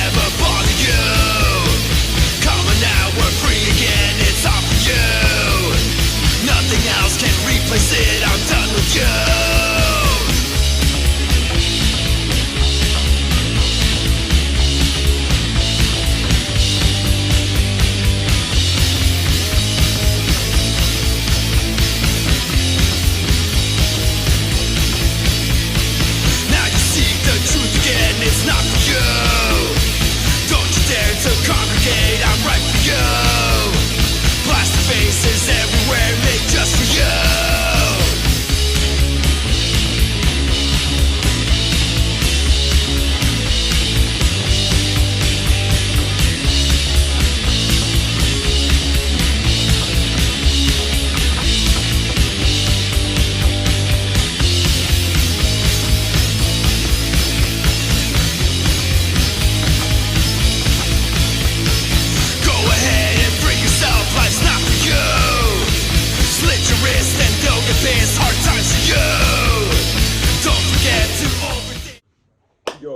never bother you. Come on now, we're free again, it's all for you. Nothing else can replace it, I'm done with you. It's not for you. Don't you dare to congregate, I'm right for you. Plastic faces everywhere made just for you.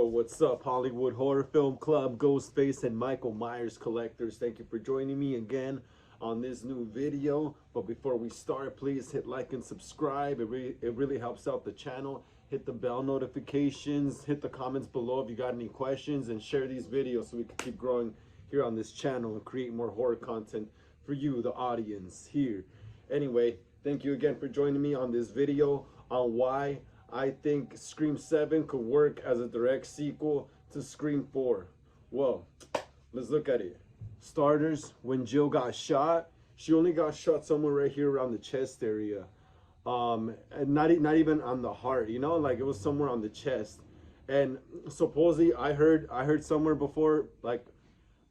What's up, Hollywood Horror Film Club, Ghostface, and Michael Myers collectors? Thank you for joining me again on this new video. But before we start, please hit like and subscribe. It really helps out the channel. Hit the bell notifications, hit the comments below if you got any questions, and share these videos so we can keep growing here on this channel and create more horror content for you, the audience here. Anyway, thank you again for joining me on this video on why I think Scream 7 could work as a direct sequel to Scream 4. Well, let's look at it. Starters, when Jill got shot, she only got shot somewhere right here around the chest area. And not even on the heart, you know, like it was somewhere on the chest. And supposedly I heard somewhere before, like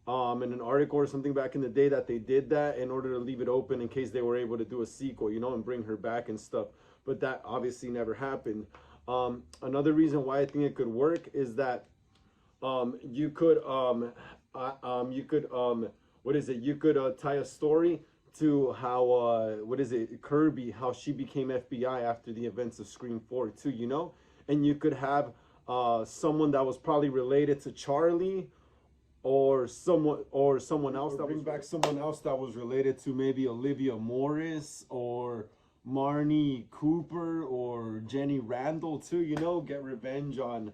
in an article or something back in the day, that they did that in order to leave it open in case they were able to do a sequel, you know, and bring her back and stuff. But that obviously never happened. Another reason why I think it could work is that you could tie a story to how Kirby, how she became FBI after the events of Scream 4 too, you know, and you could have someone that was probably related to Charlie, or someone else that brings back someone else that was related to maybe Olivia Morris or Marnie Cooper or Jenny Randall too, you know, get revenge on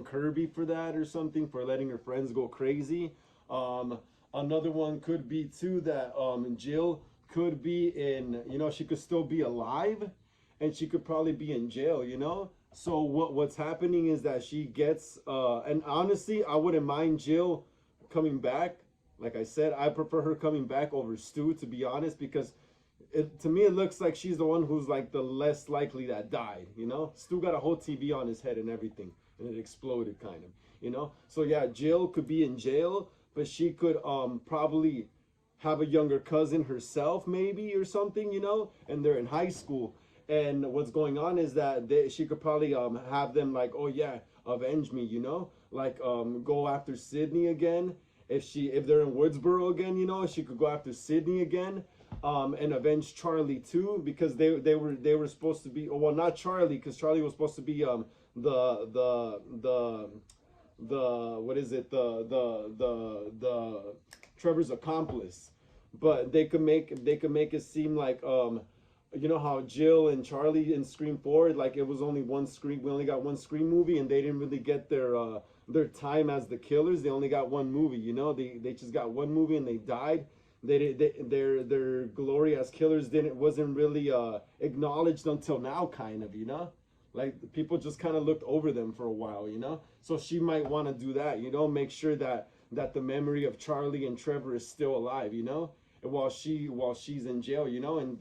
Kirby for that or something, for letting her friends go crazy. Another one could be too that Jill could be in, you know, she could still be alive and she could probably be in jail, you know. So what's happening is that she gets and honestly I wouldn't mind Jill coming back. Like I said, I prefer her coming back over Stu, to be honest, because to me it looks like she's the one who's like the less likely that died, you know. Stu got a whole TV on his head and everything, and it exploded kind of, you know. So yeah, Jill could be in jail, but she could probably have a younger cousin herself maybe or something, you know, and they're in high school. And what's going on is that she could probably have them like, oh yeah, avenge me, you know, like go after Sydney again. If they're in Woodsboro again, you know, she could go after Sydney again. And avenge Charlie too, because they were supposed to be, oh, well, not Charlie, because Charlie was supposed to be the Trevor's accomplice. But they could make it seem like you know how Jill and Charlie in Scream 4, like it was only one Scream, we only got one Scream movie, and they didn't really get their time as the killers. They only got one movie, you know, they just got one movie and they died. Their glory as killers wasn't really acknowledged until now, kind of, you know, like people just kind of looked over them for a while, you know. So she might want to do that, you know, make sure that the memory of Charlie and Trevor is still alive, you know, and while she's in jail, you know, and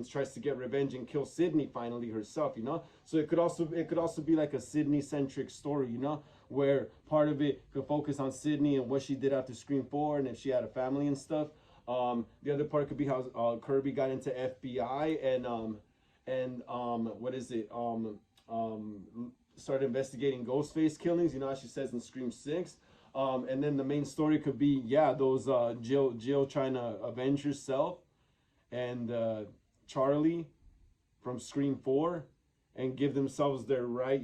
tries to get revenge and kill Sydney finally herself, you know. So it could also be like a Sydney centric story, you know, where part of it could focus on Sydney and what she did after Scream 4 and if she had a family and stuff. The other part could be how Kirby got into FBI and started investigating Ghostface killings, you know, as she says in Scream 6. And then the main story could be, yeah, those Jill trying to avenge herself, and Charlie from Scream 4, and give themselves their right,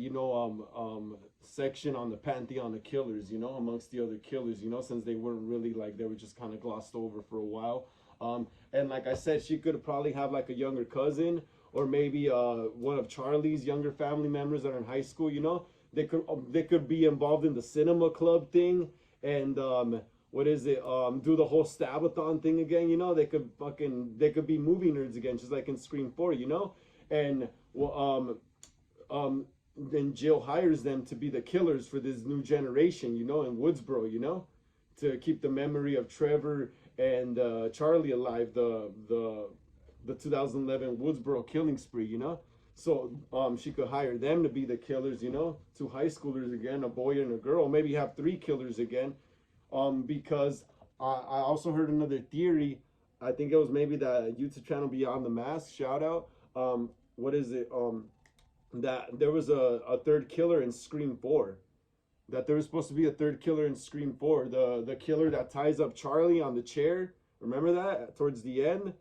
section on the pantheon of killers, amongst the other killers, since they weren't really like they were just kind of glossed over for a while. And like I said, she could probably have like a younger cousin or maybe one of Charlie's younger family members that are in high school. They could be involved in the cinema club thing and what is it? Do the whole Stabathon thing again. They could be movie nerds again, just like in Scream 4. And well, then Jill hires them to be the killers for this new generation. In Woodsboro. To keep the memory of Trevor and Charlie alive. The 2011 Woodsboro killing spree. So she could hire them to be the killers. Two high schoolers again, a boy and a girl. Maybe have three killers again. Because I also heard another theory. I think it was maybe the YouTube channel Beyond the Mask. Shout out. What is it? That there was a third killer in Scream 4. That there was supposed to be a third killer in Scream 4. The killer that ties up Charlie on the chair. Remember that towards the end,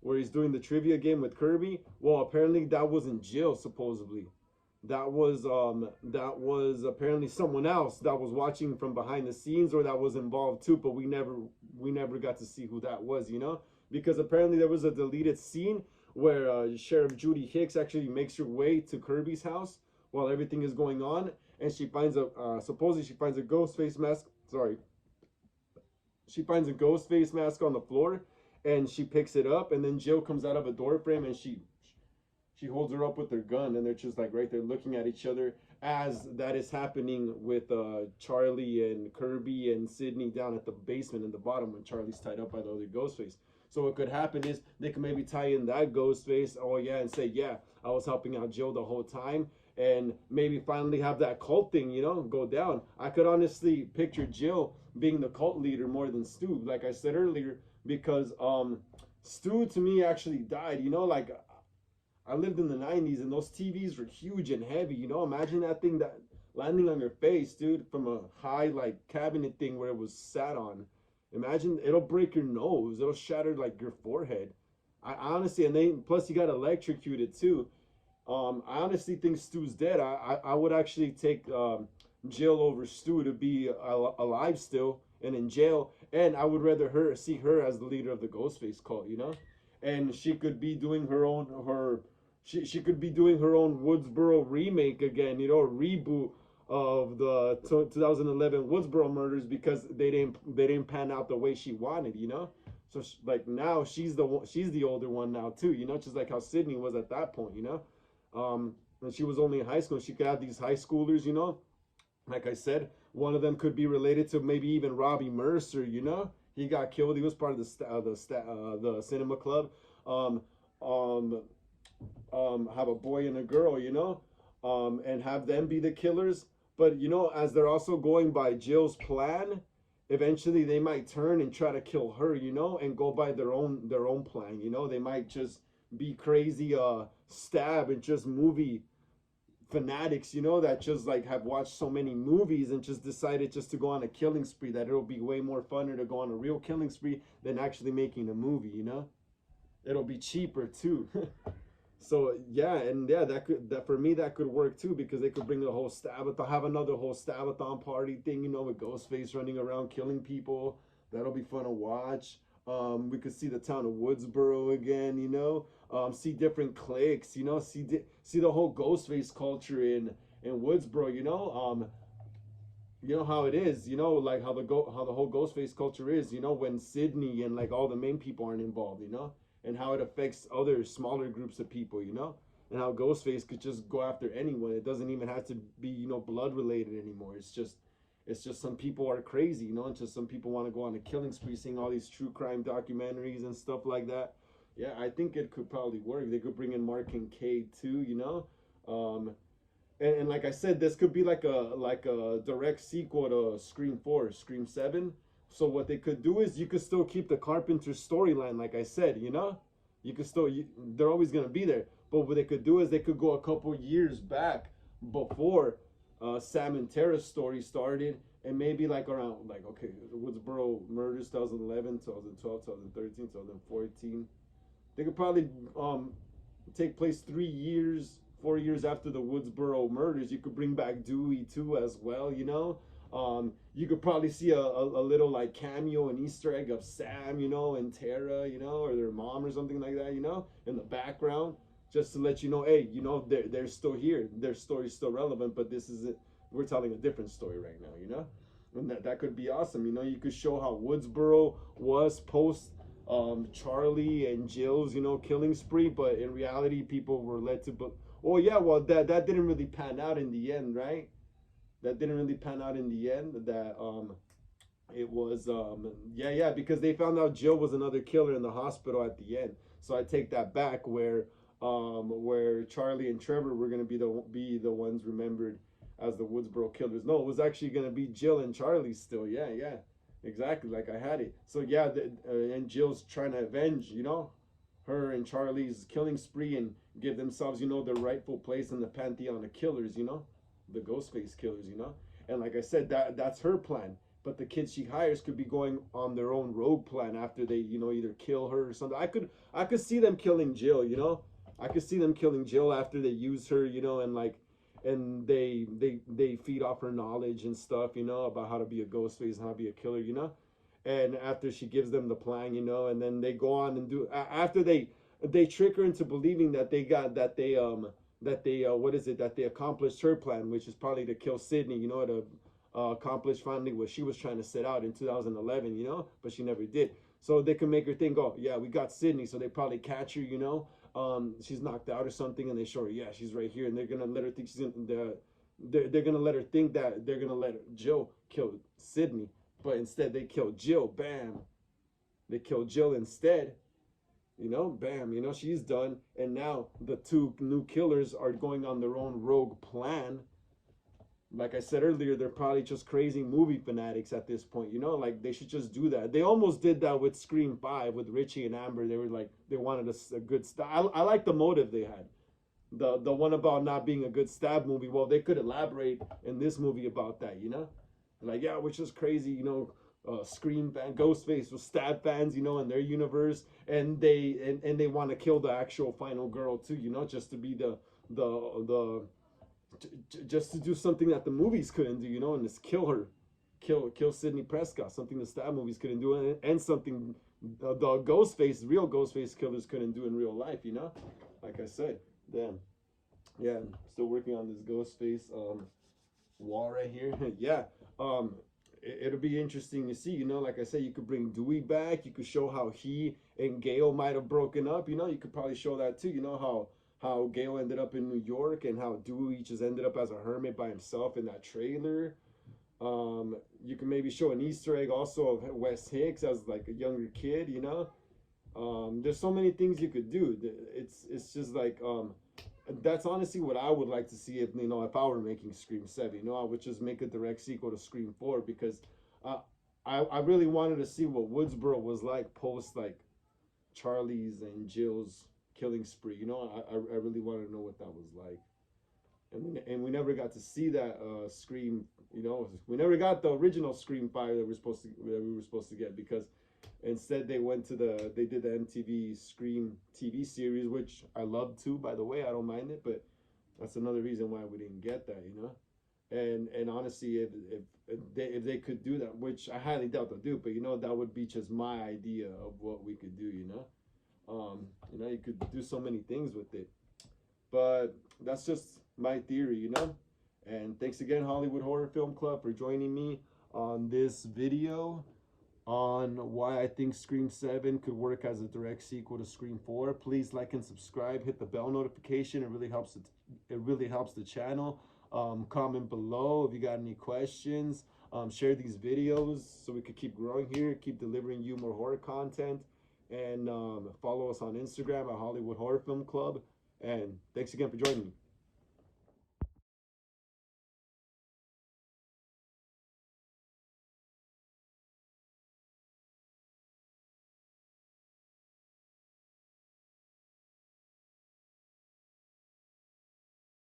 where he's doing the trivia game with Kirby. Well, apparently that wasn't Jill. Supposedly, that was apparently someone else that was watching from behind the scenes or that was involved too. But we never got to see who that was. Because apparently there was a deleted scene where Sheriff Judy Hicks actually makes her way to Kirby's house while everything is going on, and she finds supposedly she finds a ghost face mask. Sorry, she finds a ghost face mask on the floor, and she picks it up, and then Jill comes out of a door frame, and she holds her up with her gun, and they're just like right there looking at each other as that is happening with Charlie and Kirby and Sydney down at the basement in the bottom when Charlie's tied up by the other Ghostface. So what could happen is they could maybe tie in that Ghostface, oh yeah, and say, yeah, I was helping out Jill the whole time, and maybe finally have that cult thing, go down. I could honestly picture Jill being the cult leader more than Stu, like I said earlier, because Stu to me actually died, like I lived in the 90s and those TVs were huge and heavy, imagine that thing that landing on your face, dude, from a high like cabinet thing where it was sat on. Imagine, it'll break your nose, it'll shatter like your forehead. I honestly, and then plus you got electrocuted too. I honestly think Stu's dead. I would actually take Jill over Stu to be alive still and in jail, and I would rather see her as the leader of the Ghostface cult, and she could be doing she could be doing her own Woodsboro remake again, a reboot of the 2011 Woodsboro murders because they didn't pan out the way she wanted, So like now she's the older one now too, just like how Sydney was at that point, and she was only in high school. She could have these high schoolers, Like I said, one of them could be related to maybe even Robbie Mercer, He got killed. He was part of the cinema club. Have a boy and a girl, and have them be the killers. But as they're also going by Jill's plan, eventually they might turn and try to kill her, and go by their own plan. They might just be crazy, stab and just movie fanatics, that just like have watched so many movies and just decided just to go on a killing spree. That it'll be way more funner to go on a real killing spree than actually making a movie. It'll be cheaper too. So yeah, and yeah, that for me that could work too, because they could bring the whole Stabathon, have another whole Stabathon party thing, with Ghostface running around killing people. That'll be fun to watch. We could see the town of Woodsboro again, see different cliques, see the whole Ghostface culture in Woodsboro, how it is, like how the whole Ghostface culture is, when Sydney and like all the main people aren't involved, and how it affects other smaller groups of people, and how Ghostface could just go after anyone. It doesn't even have to be, blood related anymore. It's just some people are crazy, and just some people want to go on a killing spree, seeing all these true crime documentaries and stuff like that. Yeah, I think it could probably work. They could bring in Mark Kincaid too, and like I said, this could be like a direct sequel to Scream 4, Scream 7. So what they could do is you could still keep the Carpenter storyline, like I said, you could still, they're always going to be there. But what they could do is they could go a couple years back before Sam and Tara's story started, and maybe like around, like, okay, Woodsboro murders 2011, 2012, 2013, 2014. They could probably take place 3 years, 4 years after the Woodsboro murders, you could bring back Dewey too as well, you know. You could probably see a little like cameo and Easter egg of Sam, you know, and Tara, you know, or their mom or something like that, you know, in the background, just to let you know, hey, you know, they're still here, their story's still relevant, but this is it. We're telling a different story right now, you know, and that could be awesome. You know, you could show how Woodsboro was post Charlie and Jill's, you know, killing spree, but in reality, people were led to, oh yeah, well that didn't really pan out in the end, right? That didn't really pan out in the end. That it was yeah, because they found out Jill was another killer in the hospital at the end. So I take that back, where Charlie and Trevor were gonna be the ones remembered as the Woodsboro killers. No, it was actually gonna be Jill and Charlie still. Yeah, exactly, like I had it. So yeah, and Jill's trying to avenge, you know, her and Charlie's killing spree and give themselves, you know, their rightful place in the pantheon of killers, you know, the Ghostface killers, you know. And like I said, that's her plan. But the kids she hires could be going on their own rogue plan after they, you know, either kill her or something. I could see them killing Jill, you know. I could see them killing Jill after they use her, you know, and like, and they feed off her knowledge and stuff, you know, about how to be a Ghostface and how to be a killer, you know. And after she gives them the plan, you know, and then they go on and do, after they trick her into believing that they accomplished her plan, which is probably to kill Sydney, you know, to accomplish finally what she was trying to set out in 2011, you know, but she never did. So they can make her think, oh yeah, we got Sydney, so they probably catch her, you know, she's knocked out or something, and they show her, yeah, she's right here, and they're gonna let her think she's in they're gonna let her think that they're gonna let Jill kill Sydney, but instead they kill Jill. Bam, they kill Jill instead. You know, bam, you know, she's done. And now the two new killers are going on their own rogue plan. Like I said earlier, they're probably just crazy movie fanatics at this point, you know, like they should just do that. They almost did that with Scream 5 with Richie and Amber. They were like, they wanted a good stab. I like the motive they had. The one about not being a good stab movie. Well, they could elaborate in this movie about that, you know, like, yeah, which is crazy, you know. Scream fan, Ghostface was stab fans, you know, in their universe, and they want to kill the actual final girl too, you know, just to be just to do something that the movies couldn't do, you know, and just kill her, kill Sidney Prescott, something the stab movies couldn't do, and something the real Ghostface killers couldn't do in real life, you know. Like I said, damn, yeah, I'm still working on this Ghostface wall right here. Yeah, it'll be interesting to see, you know. Like I said, you could bring Dewey back. You could show how he and Gail might have broken up. You know, you could probably show that too. You know how Gail ended up in New York and how Dewey just ended up as a hermit by himself in that trailer. You can maybe show an Easter egg also of Wes Hicks as like a younger kid. You know, there's so many things you could do. It's just like that's honestly what I would like to see if, you know, if I were making Scream 7, you know, I would just make a direct sequel to Scream 4, because I really wanted to see what Woodsboro was like post like Charlie's and Jill's killing spree, you know. I really wanted to know what that was like, and we never got to see that Scream, you know. We never got the original Scream 5 that we were supposed to get, because instead they did the MTV Scream TV series, which I love too, by the way. I don't mind it, but that's another reason why we didn't get that, you know. And honestly, if they could do that, which I highly doubt they'll do, but you know, that would be just my idea of what we could do, you know. You know, you could do so many things with it, but that's just my theory, you know. And thanks again, Hollywood Horror Film Club, for joining me on this video on why I think Scream 7 could work as a direct sequel to Scream 4. Please like and subscribe, hit the bell notification. It really helps the channel. Comment below if you got any questions. Share these videos so we could keep growing here, keep delivering you more horror content. And follow us on Instagram at Hollywood Horror Film Club. And thanks again for joining me.